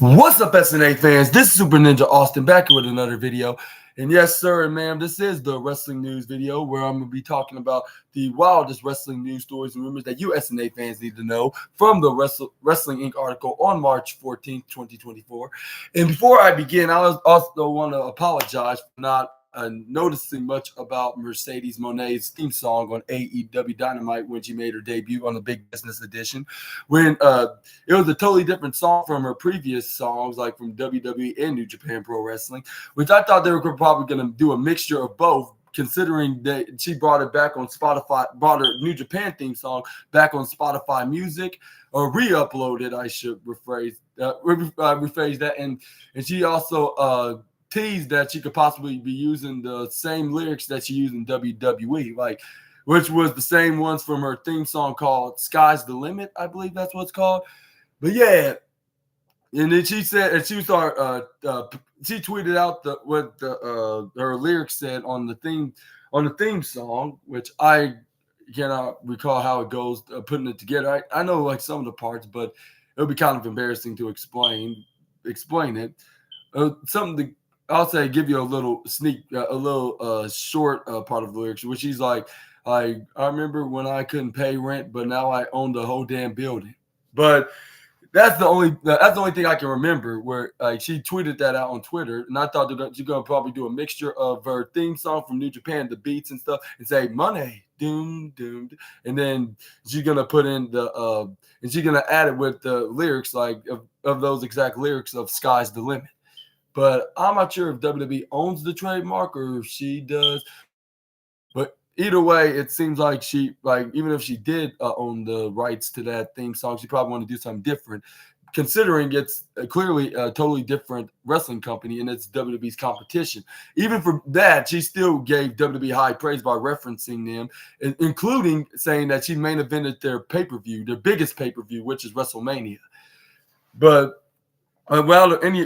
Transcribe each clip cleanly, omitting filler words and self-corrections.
What's up, SNA fans? This is Super Ninja Austin back with another video. And yes, sir and ma'am, this is the wrestling news video where I'm going to be talking about the wildest wrestling news stories and rumors that you SNA fans need to know from the Wrestling Inc. article on March 14th, 2024. And before I begin, I also want to apologize for not noticing much about Mercedes Monet's theme song on AEW Dynamite when she made her debut on the Big Business Edition. When it was a totally different song from her previous songs, like from WWE and New Japan Pro Wrestling, which I thought they were probably going to do a mixture of both, considering that she brought it back on Spotify, brought her New Japan theme song back on Spotify Music, or re-uploaded, I should rephrase that. And she also teased that she could possibly be using the same lyrics that she used in WWE, which was the same ones from her theme song called Sky's the Limit, I believe that's what it's called. But yeah, and then she said, and she tweeted out what her lyrics said on the theme song, which I cannot recall how it goes, putting it together. I know like some of the parts, but it would be kind of embarrassing to explain it. I'll say give you a little short part of the lyrics, which he's like, I remember when I couldn't pay rent, but now I own the whole damn building. But that's the only thing I can remember where she tweeted that out on Twitter, and I thought she's gonna probably do a mixture of her theme song from New Japan, the beats and stuff, and say money, doom, doom, and then she's gonna put in and she's gonna add it with the lyrics of those exact lyrics of Sky's the Limit. But I'm not sure if WWE owns the trademark or if she does. But either way, it seems like even if she did own the rights to that theme song, she probably want to do something different, considering it's clearly a totally different wrestling company and it's WWE's competition. Even for that, she still gave WWE high praise by referencing them, including saying that she main evented their pay-per-view, their biggest pay-per-view, which is WrestleMania. But without any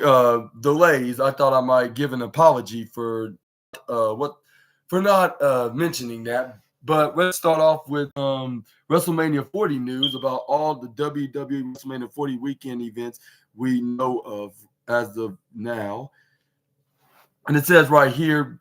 delays, I thought I might give an apology for not mentioning that. But let's start off with WrestleMania 40 news about all the WWE WrestleMania 40 weekend events we know of as of now. And it says right here,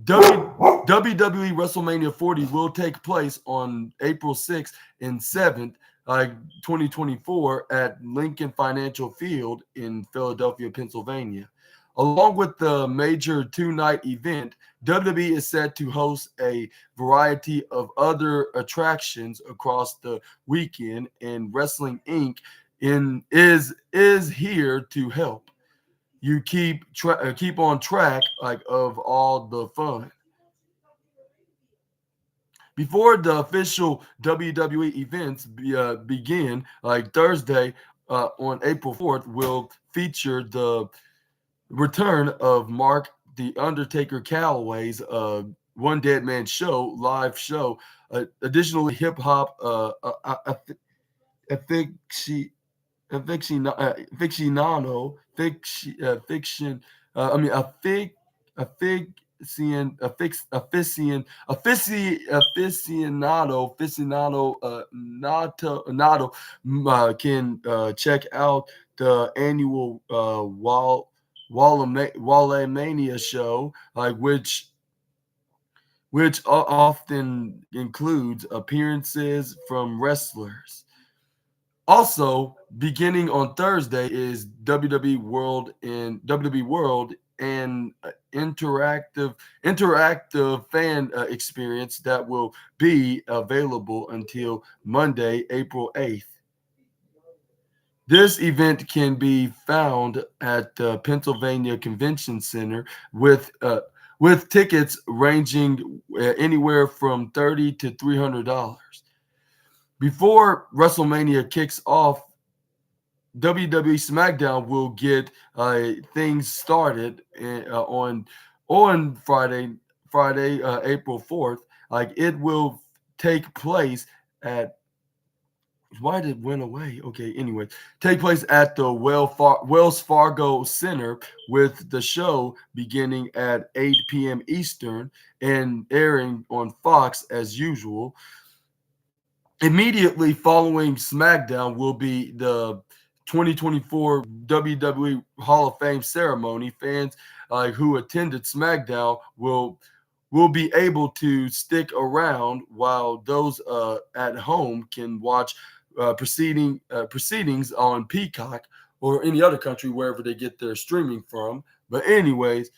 WWE WrestleMania 40 will take place on April 6th and 7th, 2024 at Lincoln Financial Field in Philadelphia, Pennsylvania. Along with the major two-night event, WWE is set to host a variety of other attractions across the weekend, and Wrestling Inc. is here to help you keep on track of all the fun. Before the official WWE events begin, Thursday on April 4th, will feature the return of Mark the Undertaker Calloway's One Dead Man Show live show. Additionally, hip hop fiction can check out the annual Wallemania show, which often includes appearances from wrestlers. Also, beginning on Thursday is WWE World and interactive fan experience that will be available until Monday, April 8th. This event can be found at the Pennsylvania Convention Center with tickets ranging anywhere from $30 to $300. Before WrestleMania kicks off, WWE SmackDown will get things started on Friday, April 4th. It will take place at why did it went away? Okay, anyway, take place at the Wells Fargo Center with the show beginning at 8 p.m. Eastern and airing on Fox as usual. Immediately following SmackDown will be the 2024 WWE Hall of Fame ceremony, fans who attended SmackDown will be able to stick around, while those at home can watch proceedings on Peacock or any other country wherever they get their streaming from. But anyways,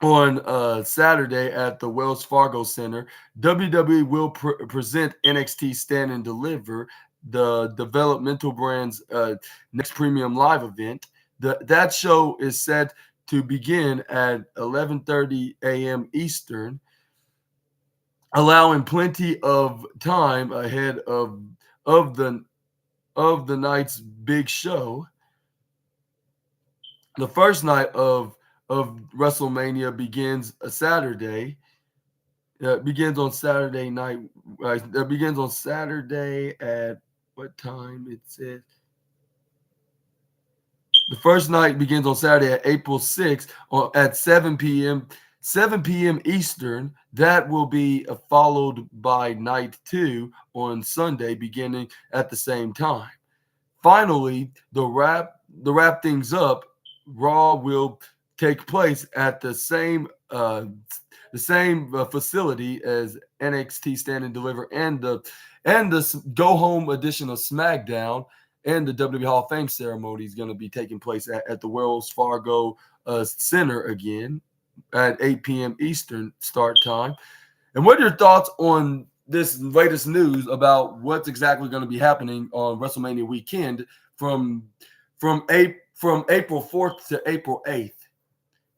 on Saturday at the Wells Fargo Center, WWE will present NXT Stand and Deliver, the developmental brand's next premium live event. That show is set to begin at 11:30 a.m. Eastern, allowing plenty of time ahead of the night's big show. The first night of WrestleMania begins a Saturday. Begins on Saturday night. Begins on Saturday at what time? It says the first night begins on Saturday at April 6th at 7 p.m. 7 p.m. Eastern. That will be followed by night 2 on Sunday, beginning at the same time. Finally, the wrap things up, Raw will take place at the same facility as NXT Stand and Deliver and the go home edition of SmackDown, and the WWE Hall of Fame ceremony is going to be taking place at the Wells Fargo Center again at 8 p.m. Eastern start time. And what are your thoughts on this latest news about what's exactly going to be happening on WrestleMania weekend from April 4th to April 8th,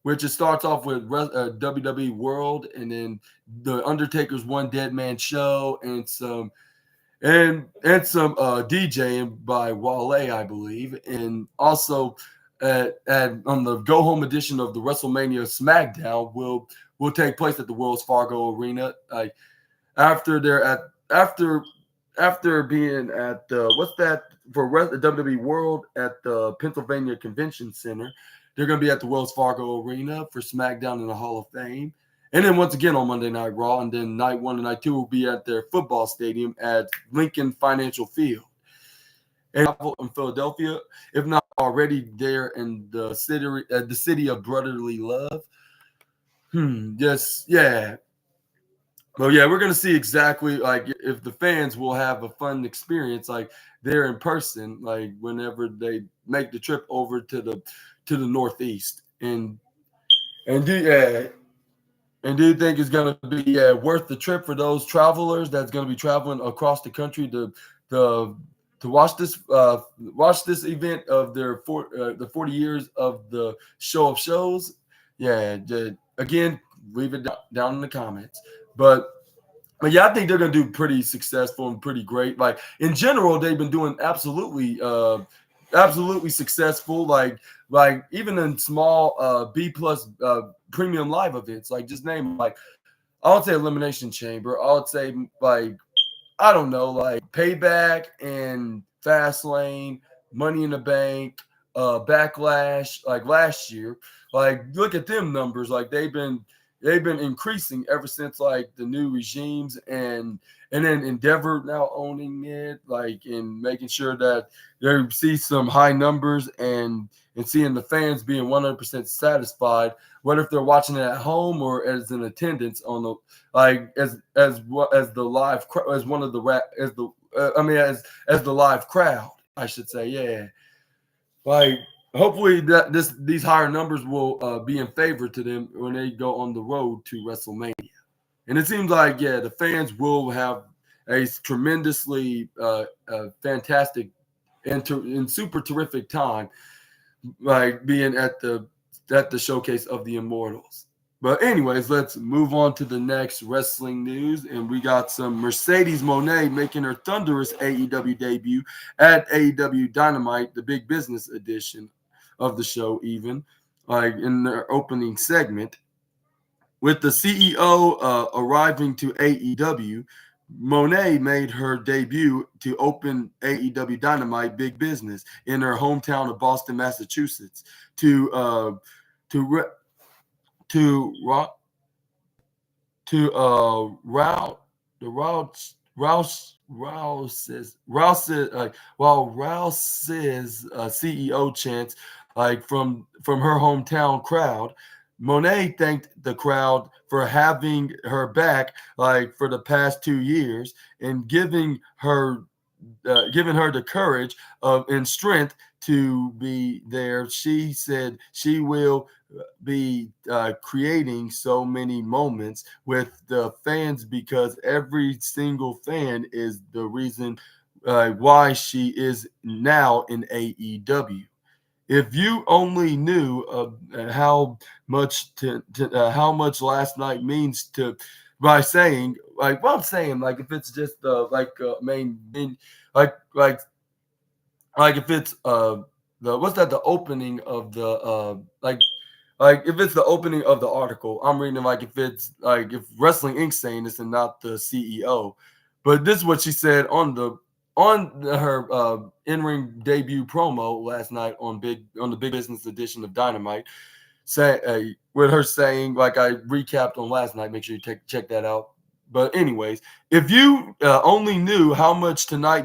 which it starts off with WWE World, and then the Undertaker's One Dead Man Show, and some DJing by Wale, I believe, and also on the go home edition of the WrestleMania SmackDown will take place at the Wells Fargo Arena. After being at the WWE World at the Pennsylvania Convention Center, they're going to be at the Wells Fargo Arena for SmackDown in the Hall of Fame. And then once again on Monday Night Raw, and then night 1 and night 2 will be at their football stadium at Lincoln Financial Field. And in Philadelphia, if not already there in the city of brotherly love. Yes, yeah. Well, yeah, we're going to see exactly if the fans will have a fun experience there in person, whenever they make the trip over to the Northeast. And do you think it's going to be worth the trip for those travelers that's going to be traveling across the country to watch this event of the 40 years of the show of shows? Yeah, again, leave it down in the comments. But yeah, I think they're going to do pretty successful and pretty great. In general, they've been doing absolutely successful. Even in small B+ premium live events. Just name I would say Elimination Chamber. I would say I don't know, Payback and Fastlane, Money in the Bank, Backlash. Last year, look at them numbers. They've been increasing ever since the new regimes, and then Endeavor now owning it, and making sure that they see some high numbers and seeing the fans being 100% satisfied, whether if they're watching it at home or as an attendance on the as the live as one of the as the live crowd, I should say. Yeah, hopefully these higher numbers will be in favor to them when they go on the road to WrestleMania. And it seems the fans will have a tremendously fantastic and super terrific time, being at the showcase of the Immortals. But anyways, let's move on to the next wrestling news. And we got some Mercedes Moné making her thunderous AEW debut at AEW Dynamite, the Big Business edition of the show, even in their opening segment. With the CEO arriving to AEW, Moné made her debut to open AEW Dynamite Big Business in her hometown of Boston, Massachusetts, to Rouse's CEO chants from her hometown crowd, Monet thanked the crowd for having her back for the past 2 years and giving her the courage of and strength to be there. She said she will be creating so many moments with the fans because every single fan is the reason why she is now in AEW. If you only knew how much last night means to by saying what I'm saying, if it's just main like like if it's the what's that the opening of the if it's the opening of the article, I'm reading if it's if Wrestling Inc. saying this and not the CEO. But this is what she said her in-ring debut promo last night on the Big Business edition of Dynamite. With her saying, like I recapped on last night, make sure you check that out. But anyways, if you only knew how much tonight